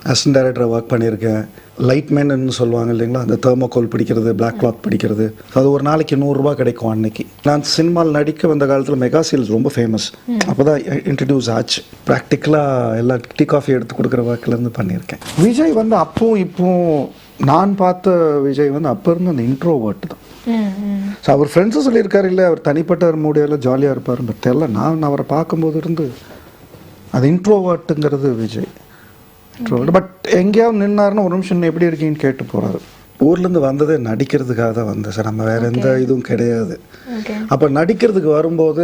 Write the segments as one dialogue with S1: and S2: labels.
S1: Assistant டைரக்டராக work பண்ணியிருக்கேன். லைட்மேன்னு சொல்லுவாங்க இல்லைங்களா, அந்த தெர்மோகோல் பிடிக்கிறது, பிளாக் கிளாத் பிடிக்கிறது. அது ஒரு நாளைக்கு 100 ரூபா கிடைக்கும் அன்னைக்கு. நான் சினிமாவில் நடிக்க வந்த காலத்தில் மெகா சீரியல்ஸ் ரொம்ப ஃபேமஸ். அப்போ தான் இன்ட்ரடியூஸ் ஆச்சு. ப்ராக்டிக்கலாக எல்லாம் டீ காஃபி எடுத்து கொடுக்குற ஒர்க்லேருந்து பண்ணியிருக்கேன். விஜய் வந்து அப்பவும் இப்போவும் நான் பார்த்த விஜய் வந்து அப்போ இருந்து அந்த இன்ட்ரோவர்ட் தான். ஸோ அவர் ஃப்ரெண்ட்ஸும் சொல்லியிருக்காரு, இல்லை அவர் தனிப்பட்ட மூடியெல்லாம் ஜாலியாக இருப்பார். பட் தெரியல, நான் அவரை பார்க்கும்போது இருந்து அது இன்ட்ரோவர்ட்டுங்கிறது விஜய். பட் எங்கேயாவது நின்னாருன்னா ஒரு நிமிஷம் எப்படி இருக்கீங்கன்னு கேட்டு போகிறாரு. ஊர்லேருந்து வந்ததே நடிக்கிறதுக்காக தான் வந்தேன் சார், நம்ம வேறு எந்த இதுவும் கிடையாது. அப்போ நடிக்கிறதுக்கு வரும்போது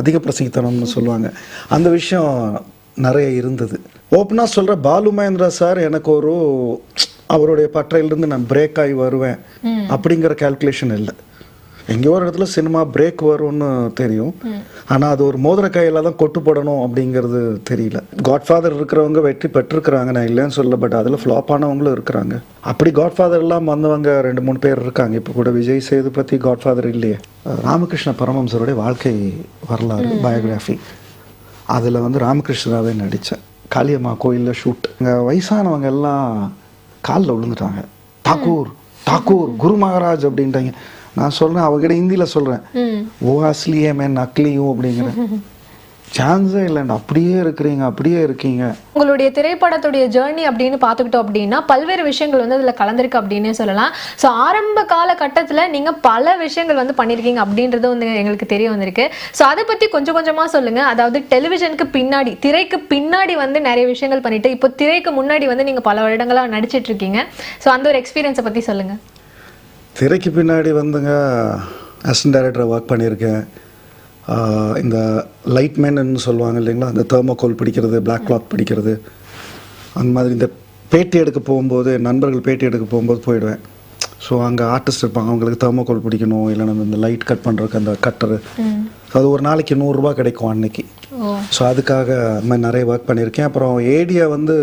S1: அதிக பிரசங்கித்தனம்னு சொல்லுவாங்க, அந்த விஷயம் நிறைய இருந்தது. ஓப்பனாக சொல்கிற, பாலு மகேந்திரா சார் எனக்கு ஒரு அவருடைய பற்றையிலிருந்து நான் பிரேக் ஆகி வருவேன் அப்படிங்கிற கால்குலேஷன் இல்லை. எங்கேயோ ஒரு இடத்துல சினிமா பிரேக் வரும்னு தெரியும், ஆனால் அது ஒரு மோதிர கையில் தான் கொட்டு போடணும் அப்படிங்கிறது தெரியல. காட்ஃபாதர் இருக்கிறவங்க வெற்றி பெற்றிருக்கிறாங்க, நான் இல்லைன்னு சொல்ல. பட் அதில் ஃப்ளாப் ஆனவங்களும் இருக்கிறாங்க. அப்படி காட்ஃபாதர் எல்லாம் வந்தவங்க 2-3 பேர் இருக்காங்க. இப்போ கூட விஜய் சேதுபதி காட்ஃபாதர் இல்லையே. ராமகிருஷ்ண பரமஹம்சருடைய வாழ்க்கை வரலாறு பயோகிராஃபி, அதில் வந்து ராமகிருஷ்ணராகவே நடித்தேன். காளியம்மா கோயிலில் ஷூட். இங்கே வயசானவங்க எல்லாம் காலில் விழுந்துட்டாங்க. தாக்கூர் தாக்கூர் குரு மகாராஜ் அப்படின்ட்டாங்க. நான் சொல்கிறேன், அவகிட்ட ஹிந்தியில் சொல்கிறேன், ஓ அஸ்லியே மேன் நக்லியும் அப்படிங்கிறேன். சான்ஸே இல்லைண்டா, அப்படியே இருக்கிறீங்க, அப்படியே இருக்கீங்க.
S2: உங்களுடைய திரைப்படத்துடைய ஜேர்னி அப்படின்னு பார்த்துக்கிட்டோம் அப்படின்னா பல்வேறு விஷயங்கள் வந்து அதில் கலந்துருக்கு அப்படின்னே சொல்லலாம். ஸோ ஆரம்ப காலகட்டத்தில் நீங்கள் பல விஷயங்கள் வந்து பண்ணியிருக்கீங்க அப்படின்றது வந்து எங்களுக்கு தெரிய வந்திருக்கு. ஸோ அதை பற்றி கொஞ்சம் கொஞ்சமாக சொல்லுங்கள். அதாவது டெலிவிஷனுக்கு பின்னாடி, திரைக்கு பின்னாடி வந்து நிறைய விஷயங்கள் பண்ணிட்டு இப்போ திரைக்கு முன்னாடி வந்து நீங்கள் பல வருடங்களாக நடிச்சிட்டு இருக்கீங்க. ஸோ அந்த ஒரு எக்ஸ்பீரியன்ஸை பற்றி சொல்லுங்கள்.
S1: திரைக்கு பின்னாடி வந்துங்க அசிஸ்டன்ட் டைரக்டராக ஒர்க் பண்ணியிருக்கேன். இந்த லைட்மேன்னு சொல்லுவாங்க இல்லைங்களா, அந்த தெர்மோகோல் பிடிக்கிறது, பிளாக் கிளாத் பிடிக்கிறது. அந்த மாதிரி இந்த பேட்டி எடுக்க போகும்போது, நண்பர்கள் பேட்டி எடுக்க போகும்போது போயிடுவேன். ஸோ அங்கே ஆர்டிஸ்ட் இருப்பாங்க, அவங்களுக்கு தெர்மோகோல் பிடிக்கணும், இல்லைன்னா இந்த லைட் கட் பண்ணுறதுக்கு அந்த கட்டரு. அது ஒரு நாளைக்கு 100 ரூபா கிடைக்கும் அன்னைக்கு. ஸோ அதுக்காக அந்த மாதிரி நிறைய ஒர்க் பண்ணியிருக்கேன். அப்புறம் ஏடியா வந்து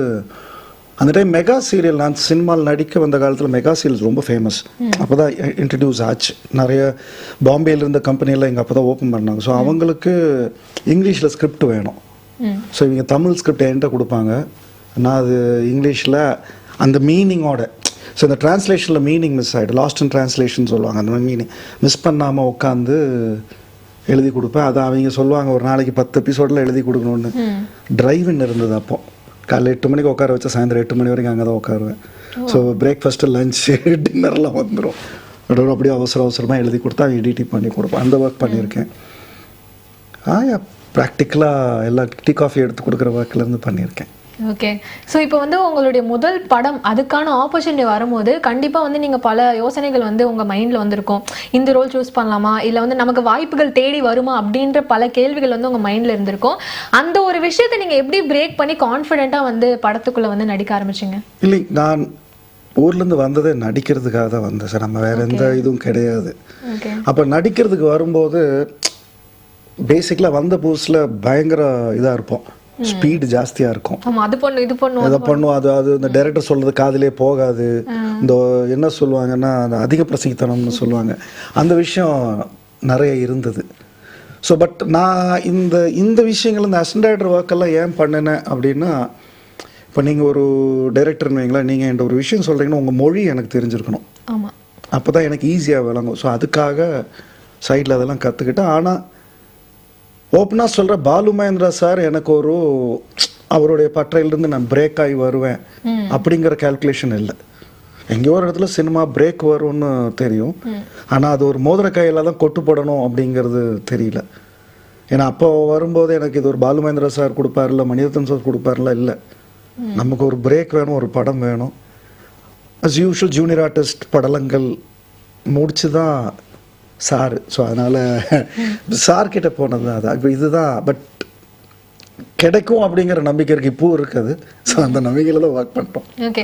S1: அந்த டைம் மெகா சீரியல், நான் சினிமாவில் நடிக்க வந்த காலத்தில் மெகா சீரியல்ஸ் ரொம்ப ஃபேமஸ். அப்போ தான் இன்ட்ரடியூஸ் ஆச்சு. நிறைய பாம்பேயில் இருந்த கம்பெனியெல்லாம் எங்கள் அப்போ தான் ஓப்பன் பண்ணாங்க. ஸோ அவங்களுக்கு இங்கிலீஷில் ஸ்கிரிப்ட் வேணும். ஸோ இவங்க தமிழ் ஸ்கிரிப்ட் என்கிட்ட கொடுப்பாங்க, நான் அது இங்கிலீஷில் அந்த மீனிங்கோட. ஸோ இந்த டிரான்ஸ்லேஷனில் மீனிங் மிஸ் ஆகிடும், லாஸ்ட் இன் டிரான்ஸ்லேஷன் சொல்லுவாங்க. அந்த மாதிரி மீனிங் மிஸ் பண்ணாமல் உட்காந்து எழுதி கொடுப்பேன். அதை அவங்க சொல்லுவாங்க, ஒரு நாளைக்கு 10 எபிசோடில் எழுதி கொடுக்கணுன்னு. டிரைவின் இருந்தது அப்போது. காலைல 8 மணிக்கு உட்கார வச்சா சாயந்தரம் 8 மணி வரைக்கும் அங்கே தான் உட்காருவேன். ஸோ பிரேக்ஃபாஸ்ட்டு, லஞ்சு, டின்னர்லாம் வந்துடும். அப்படியே அவசரமாக எழுதி கொடுத்தா எடிட்டிங் பண்ணி கொடுப்பேன். அந்த ஒர்க் பண்ணியிருக்கேன். ப்ராக்டிக்கலாக எல்லாம் டீ காஃபி எடுத்து கொடுக்குற ஒர்க்லேருந்து பண்ணியிருக்கேன்.
S2: ஓகே. ஸோ இப்போ வந்து உங்களுடைய முதல் படம், அதுக்கான ஆப்பர்ச்சுனிட்டி வரும்போது கண்டிப்பாக வந்து நீங்கள் பல யோசனைகள் வந்து உங்கள் மைண்டில் வந்திருக்கும். இந்த ரோல் சூஸ் பண்ணலாமா, இல்லை வந்து நமக்கு வாய்ப்புகள் தேடி வருமா அப்படின்ற பல கேள்விகள் வந்து உங்கள் மைண்டில் இருந்திருக்கும். அந்த ஒரு விஷயத்தை நீங்கள் எப்படி பிரேக் பண்ணி கான்ஃபிடென்ட்டாக வந்து படத்துக்குள்ளே வந்து நடிக்க ஆரம்பிச்சிங்க?
S1: இல்லை, நான் ஊர்லேருந்து வந்ததே நடிக்கிறதுக்காக தான் வந்தேன் சார், நம்ம வேறு எந்த இதுவும் கிடையாது. அப்போ நடிக்கிறதுக்கு வரும்போது பேசிக்கலாக வந்த புதுசில் பயங்கர இதாக இருப்போம், ஸ்பீடு ஜாஸ்தியாக இருக்கும்.
S2: அது பண்ணும் இது பண்ணும்
S1: அதை பண்ணும், அது இந்த டைரக்டர் சொல்கிறது காதிலே போகாது. இந்த என்ன சொல்லுவாங்கன்னா அந்த அதிக பிரசங்கித்தனம்னு சொல்லுவாங்க, அந்த விஷயம் நிறைய இருந்தது. ஸோ பட் நான் இந்த விஷயங்கள், இந்த அசிஸ்டன்ட் டைரக்டர் ஒர்க்கெல்லாம் ஏன் பண்ணினேன் அப்படின்னா, இப்போ நீங்கள் ஒரு டைரக்டர்னு வைங்களேன், நீங்கள் என்கிட்ட ஒரு விஷயம் சொல்கிறீங்கன்னா உங்கள் மொழி எனக்கு தெரிஞ்சிருக்கணும்.
S2: ஆமாம்,
S1: அப்போ தான் எனக்கு ஈஸியாக விளங்கும். ஸோ அதுக்காக சைடில் அதெல்லாம் கற்றுக்கிட்டேன். ஆனால் ஓப்பனாக சொல்கிற, பாலு மகேந்திரா சார் எனக்கு ஒரு அவருடைய பற்றையிலிருந்து நான் பிரேக் ஆகி வருவேன் அப்படிங்கிற கால்குலேஷன் இல்லை. எங்கேயோ ஒரு இடத்துல சினிமா பிரேக் வரும்னு தெரியும், ஆனால் அது ஒரு மோதிர கையில் தான் கொட்டு போடணும் அப்படிங்கிறது தெரியல. ஏன்னா அப்போ வரும்போது எனக்கு இது ஒரு பாலு மகேந்திரா சார் கொடுப்பார்ல, மணிரத்னம் சார் கொடுப்பார்ல, இல்லை, நமக்கு ஒரு பிரேக் வேணும், ஒரு படம் வேணும். அஸ் யூஷுவல் ஜூனியர் ஆர்டிஸ்ட் படலங்கள் முடிச்சு தான் சார். ஸோ அதனால் சார்கிட்ட போனது தான் அது. இப்போ இதுதான், பட் கிடைக்கும் அப்படிங்கிற நம்பிக்கை இருக்குது, இப்போவும் இருக்குது. ஸோ அந்த நம்பிக்கையில் தான் ஒர்க் பண்ணிட்டோம்.
S2: ஓகே.